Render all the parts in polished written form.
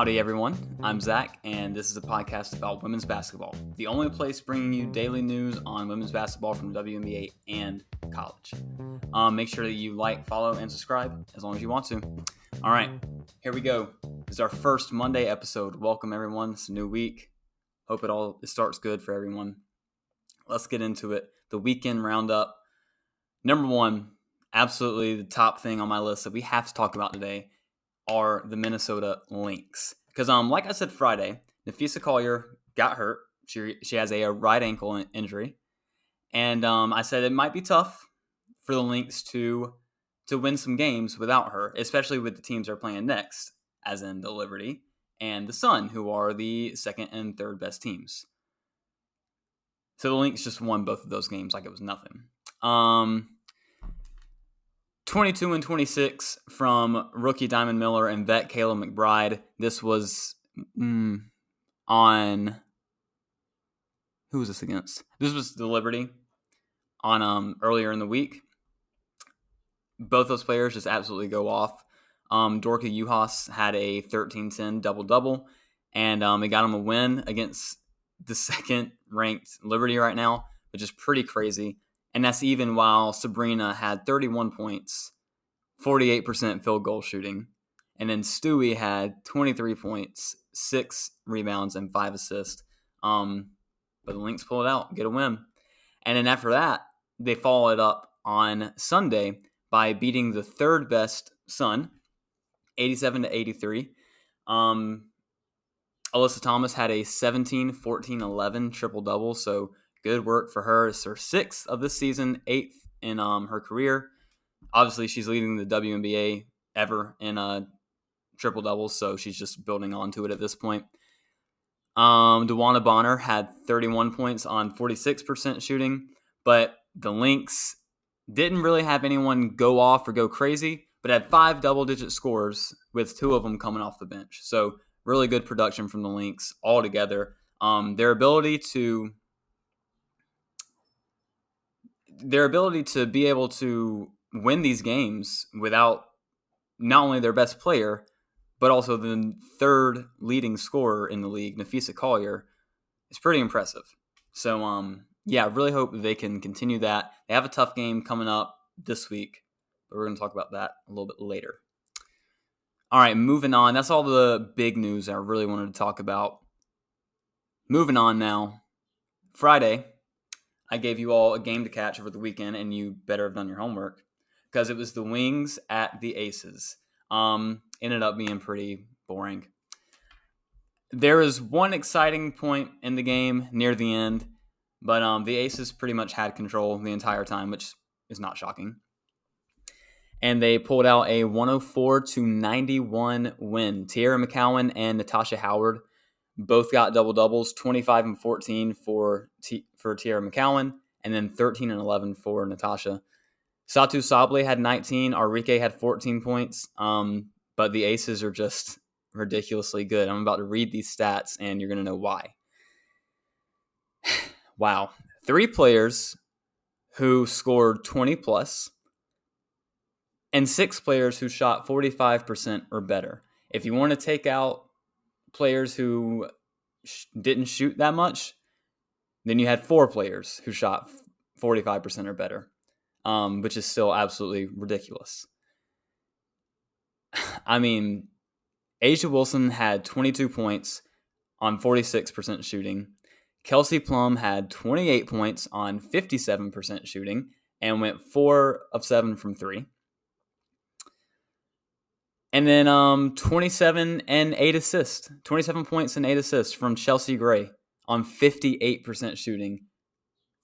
Howdy, everyone. I'm Zach, and this is a podcast about women's basketball, the only place bringing you daily news on women's basketball from WNBA and college. Make sure that you like, follow, and subscribe as long as you want to. All right, here we go. This is our first Monday episode. Welcome, everyone. It's a new week. Hope it starts good for everyone. Let's get into it. The weekend roundup. Number one, absolutely the top thing on my list that we have to talk about today are the Minnesota Lynx. Because like I said Friday, Nafisa Collier got hurt. She has a right ankle injury. And I said it might be tough for the Lynx to win some games without her, especially with the teams they're playing next, as in the Liberty and the Sun, who are the second and third best teams. So the Lynx just won both of those games like it was nothing. 22 and 26 from rookie Diamond Miller and vet Kayla McBride. This was on... Who was this against? This was the Liberty on earlier in the week. Both those players just absolutely go off. Dorka Juhas had a 13-10 double-double, and it got him a win against the second-ranked Liberty right now, which is pretty crazy. And that's even while Sabrina had 31 points, 48% field goal shooting. And then Stewie had 23 points, 6 rebounds, and 5 assists. But the Lynx pulled it out, get a win. And then after that, they followed it up on Sunday by beating the third best Sun, 87-83. Alyssa Thomas had a 17, 14, 11 triple-double, so good work for her. It's her 6th of this season, 8th in her career. Obviously, she's leading the WNBA ever in triple-doubles, so she's just building onto it at this point. DeWanna Bonner had 31 points on 46% shooting, but the Lynx didn't really have anyone go off or go crazy, but had 5 double-digit scores with 2 of them coming off the bench. So really good production from the Lynx altogether. Their ability to be able to win these games without not only their best player, but also the third leading scorer in the league, Nafisa Collier, is pretty impressive. So, I really hope they can continue that. They have a tough game coming up this week, but we're going to talk about that a little bit later. All right, moving on. That's all the big news I really wanted to talk about. Moving on now. Friday, I gave you all a game to catch over the weekend, and you better have done your homework because it was the Wings at the Aces. Ended up being pretty boring. There was one exciting point in the game near the end, but the Aces pretty much had control the entire time, which is not shocking. And they pulled out a 104-91 win. Tierra McCowan and Natasha Howard both got double-doubles, 25 and 14 for Tierra McCowan, and then 13 and 11 for Natasha. Satu Sable had 19. Arike had 14 points. But the Aces are just ridiculously good. I'm about to read these stats, and you're going to know why. Wow. 3 players who scored 20+, and 6 players who shot 45% or better. If you want to take out players who didn't shoot that much, then you had 4 players who shot 45% or better, which is still absolutely ridiculous. I mean, Asia Wilson had 22 points on 46% shooting. Kelsey Plum had 28 points on 57% shooting and went 4 of 7 from 3. And then 27 and 8 assists. 27 points and 8 assists from Chelsea Gray on 58% shooting.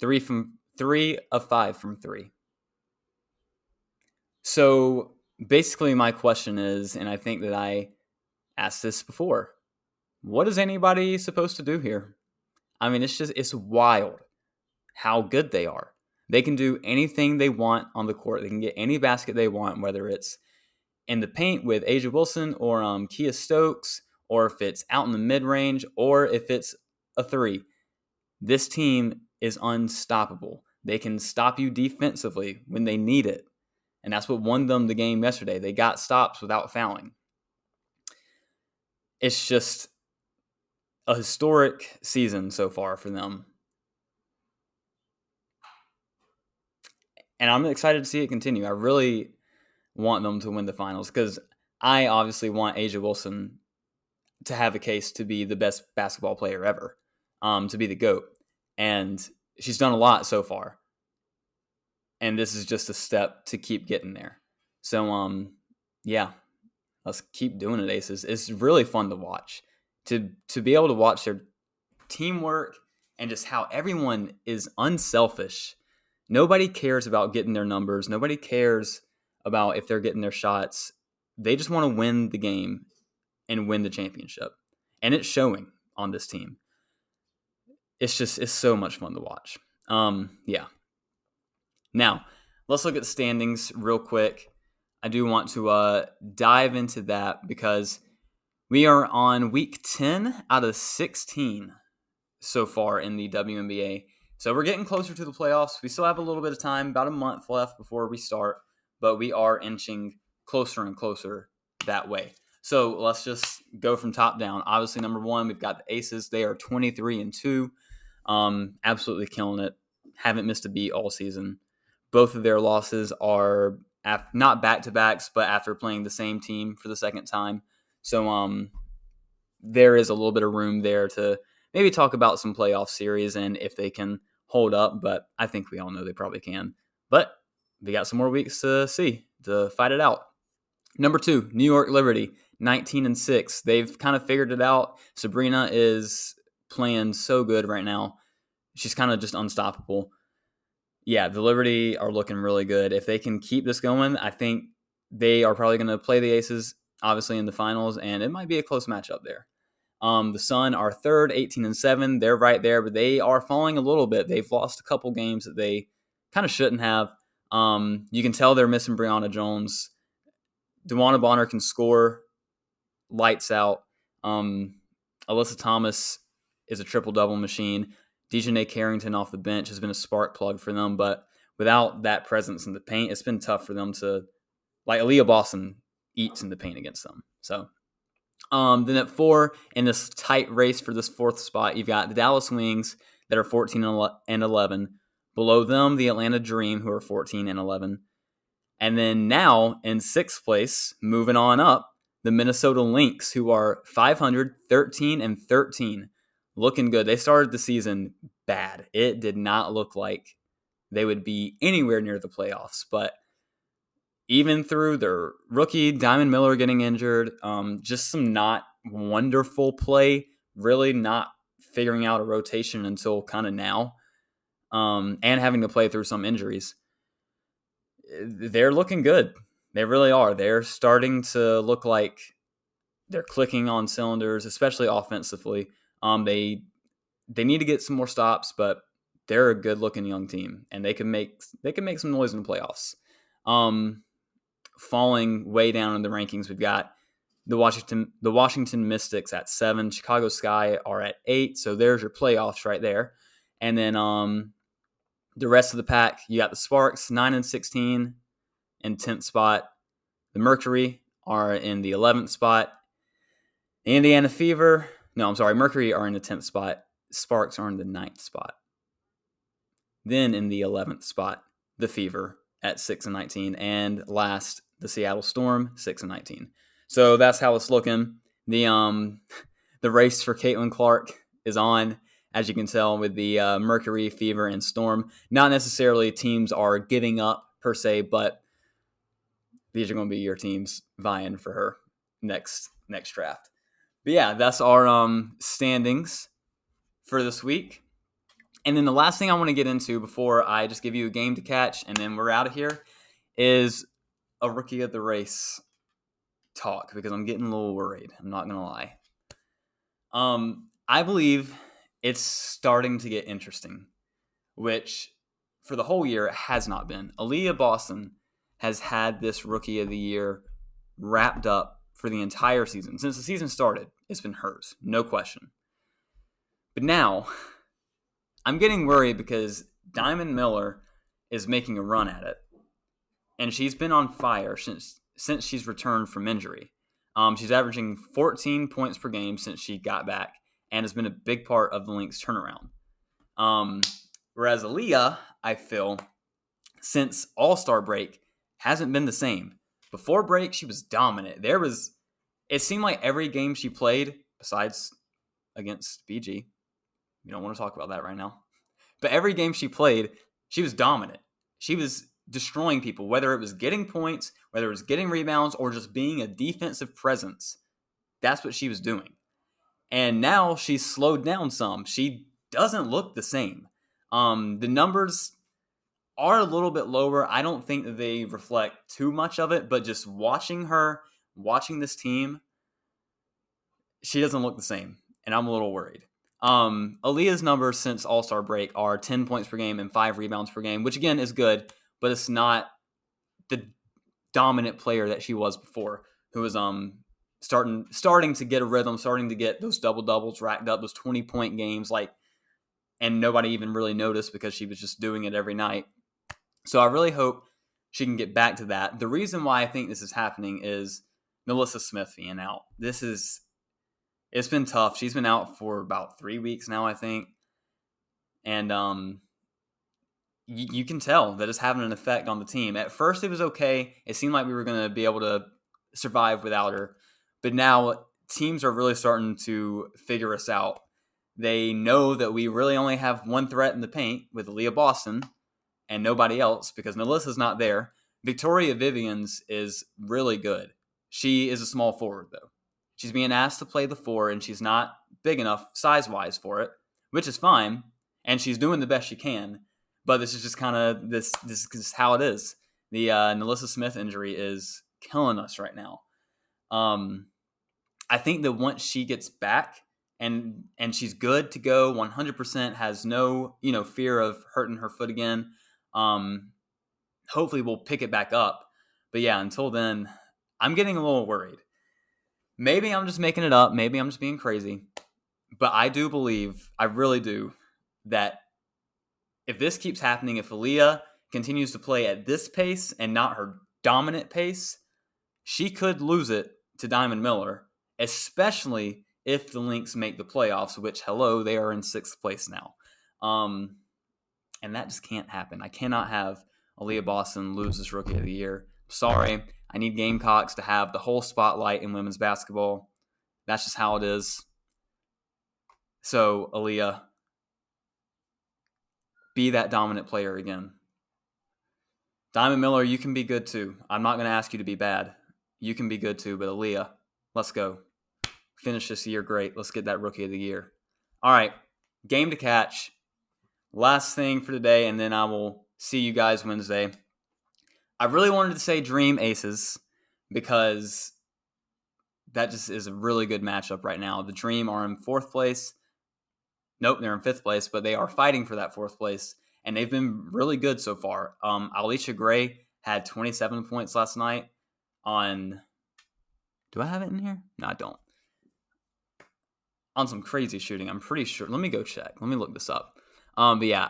3 of 5 from 3. So basically my question is, and I think that I asked this before, what is anybody supposed to do here? I mean, it's wild how good they are. They can do anything they want on the court. They can get any basket they want, whether it's in the paint with Asia Wilson or Kia Stokes, or if it's out in the mid-range, or if it's a 3. This team is unstoppable. They can stop you defensively when they need it. And that's what won them the game yesterday. They got stops without fouling. it's just a historic season so far for them. And I'm excited to see it continue. I really want them to win the finals because I obviously want Asia Wilson to have a case to be the best basketball player ever, to be the GOAT. And she's done a lot so far. And this is just a step to keep getting there. So, yeah, let's keep doing it, Aces. It's really fun to watch. To be able to watch their teamwork and just how everyone is unselfish. Nobody cares about getting their numbers. Nobody cares about if they're getting their shots. They just want to win the game and win the championship. And it's showing on this team. It's so much fun to watch. Yeah. Now, let's look at the standings real quick. I do want to dive into that because we are on week 10 out of 16 so far in the WNBA. So we're getting closer to the playoffs. We still have a little bit of time, about a month left before we start, but we are inching closer and closer that way. So let's just go from top down. Obviously, number one, we've got the Aces. They are 23-2, absolutely killing it. Haven't missed a beat all season. Both of their losses are not back-to-backs, but after playing the same team for the second time. So there is a little bit of room there to maybe talk about some playoff series and if they can hold up, but I think we all know they probably can. But we got some more weeks to see, to fight it out. Number two, New York Liberty, 19-6. They've kind of figured it out. Sabrina is playing so good right now. She's kind of just unstoppable. Yeah, the Liberty are looking really good. If they can keep this going, I think they are probably going to play the Aces, obviously, in the finals, and it might be a close matchup there. The Sun are third, 18-7. They're right there, but they are falling a little bit. They've lost a couple games that they kind of shouldn't have. You can tell they're missing Brianna Jones. DeWanna Bonner can score lights out. Alyssa Thomas is a triple-double machine. Dejanay Carrington off the bench has been a spark plug for them, but without that presence in the paint, it's been tough for them to, like Aaliyah Boston eats in the paint against them. So then at 4, in this tight race for this 4th spot, you've got the Dallas Wings that are 14-11. Below them, the Atlanta Dream, who are 14-11. And then now in 6th place, moving on up, the Minnesota Lynx, who are 500, 13-13. Looking good. They started the season bad. It did not look like they would be anywhere near the playoffs. But even through their rookie, Diamond Miller, getting injured, just some not wonderful play, really not figuring out a rotation until kind of now, and having to play through some injuries, they're looking good. They really are. They're starting to look like they're clicking on cylinders, especially offensively. They need to get some more stops, but they're a good-looking young team, and they can make some noise in the playoffs. Falling way down in the rankings, we've got the Washington Mystics at 7, Chicago Sky are at 8, so there's your playoffs right there. And then the rest of the pack, you got the Sparks 9-16 in 10th spot. The Mercury are in the 11th spot. The Indiana Fever, Mercury are in the 10th spot. Sparks are in the 9th spot. Then in the 11th spot, the Fever at 6-19, and last, the Seattle Storm 6-19. So that's how it's looking. The race for Caitlin Clark is on, as you can tell, with the Mercury, Fever, and Storm. Not necessarily teams are giving up per se, but these are going to be your teams vying for her next draft. But yeah, that's our standings for this week. And then the last thing I want to get into before I just give you a game to catch and then we're out of here is a rookie of the race talk, because I'm getting a little worried. I'm not going to lie. I believe it's starting to get interesting, which for the whole year it has not been. Aaliyah Boston has had this rookie of the year wrapped up for the entire season. Since the season started, it's been hers, no question. But now I'm getting worried because Diamond Miller is making a run at it. And she's been on fire since she's returned from injury. She's averaging 14 points per game since she got back and has been a big part of the Lynx turnaround. Whereas Aaliyah, I feel, since All-Star break, hasn't been the same. Before break, she was dominant. It seemed like every game she played, besides against BG, we don't want to talk about that right now, but every game she played, she was dominant. She was destroying people, whether it was getting points, whether it was getting rebounds, or just being a defensive presence. That's what she was doing. And now she's slowed down some. She doesn't look the same. The numbers are a little bit lower. I don't think that they reflect too much of it, but just watching this team, she doesn't look the same, and I'm a little worried. Aaliyah's numbers since All-Star break are 10 points per game and 5 rebounds per game, which again is good, but it's not the dominant player that she was before, who was starting to get a rhythm, starting to get those double-doubles racked up, those 20-point games, and nobody even really noticed because she was just doing it every night. So I really hope she can get back to that. The reason why I think this is happening is NaLyssa Smith being out. It's been tough. She's been out for about 3 weeks now, I think. And you can tell that it's having an effect on the team. At first, it was okay. It seemed like we were going to be able to survive without her. But now teams are really starting to figure us out. They know that we really only have one threat in the paint with Aaliyah Boston and nobody else because NaLyssa's not there. Victoria Vivians is really good. She is a small forward, though. She's being asked to play the 4, and she's not big enough size-wise for it, which is fine, and she's doing the best she can. But this is just kind of this is how it is. The NaLyssa Smith injury is killing us right now. I think that once she gets back and she's good to go, 100%, has no fear of hurting her foot again. Hopefully we'll pick it back up. But yeah, until then, I'm getting a little worried. Maybe I'm just making it up. Maybe I'm just being crazy. But I do believe, I really do, that if this keeps happening, if Aaliyah continues to play at this pace and not her dominant pace, she could lose it to Diamond Miller, especially if the Lynx make the playoffs, which, hello, they are in 6th place now. And that just can't happen. I cannot have Aaliyah Boston lose this Rookie of the Year. Sorry. I need Gamecocks to have the whole spotlight in women's basketball. That's just how it is. So, Aaliyah, be that dominant player again. Diamond Miller, you can be good too. I'm not going to ask you to be bad. You can be good too, but Aaliyah, let's go. Finish this year great. Let's get that Rookie of the Year. All right, game to catch. Last thing for today, and then I will see you guys Wednesday. I really wanted to say Dream Aces because that just is a really good matchup right now. The Dream are in 4th place. Nope, they're in 5th place, but they are fighting for that 4th place, and they've been really good so far. Alicia Gray had 27 points last night on... Do I have it in here? No, I don't. On some crazy shooting, I'm pretty sure. Let me go check. Let me look this up. But yeah,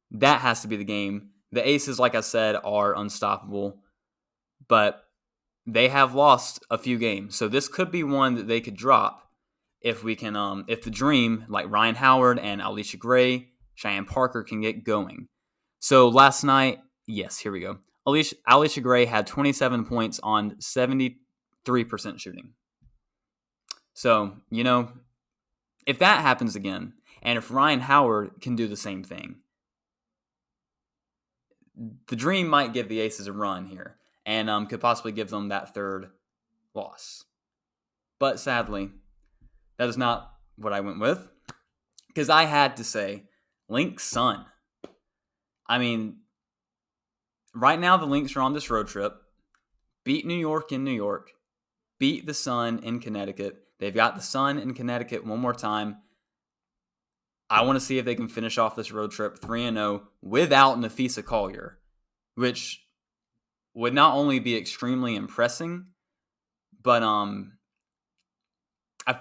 that has to be the game. The Aces, like I said, are unstoppable, but they have lost a few games. So this could be one that they could drop if we can, if the Dream, like Ryan Howard and Alicia Gray, Cheyenne Parker, can get going. So last night, yes, here we go. Alicia Gray had 27 points on 73% shooting. So, if that happens again, and if Ryan Howard can do the same thing, the Dream might give the Aces a run here and could possibly give them that 3rd loss. But sadly, that is not what I went with because I had to say Lynx Sun. I mean, right now the Lynx are on this road trip. Beat New York in New York. Beat the Sun in Connecticut. They've got the Sun in Connecticut one more time. I want to see if they can finish off this road trip 3-0 without Nafisa Collier, which would not only be extremely impressive, but I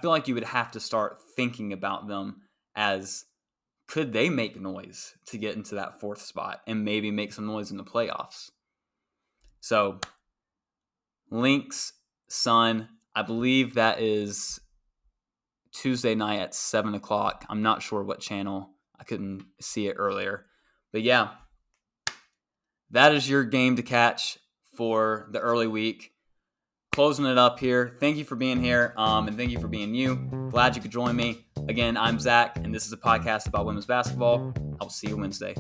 feel like you would have to start thinking about them as could they make noise to get into that 4th spot and maybe make some noise in the playoffs. So, Lynx Sun. I believe that is Tuesday night at 7 o'clock. I'm not sure what channel. I couldn't see it earlier. But yeah, that is your game to catch for the early week. Closing it up here. Thank you for being here, and thank you for being you. Glad you could join me. Again, I'm Zach, and this is a podcast about women's basketball. I'll see you Wednesday.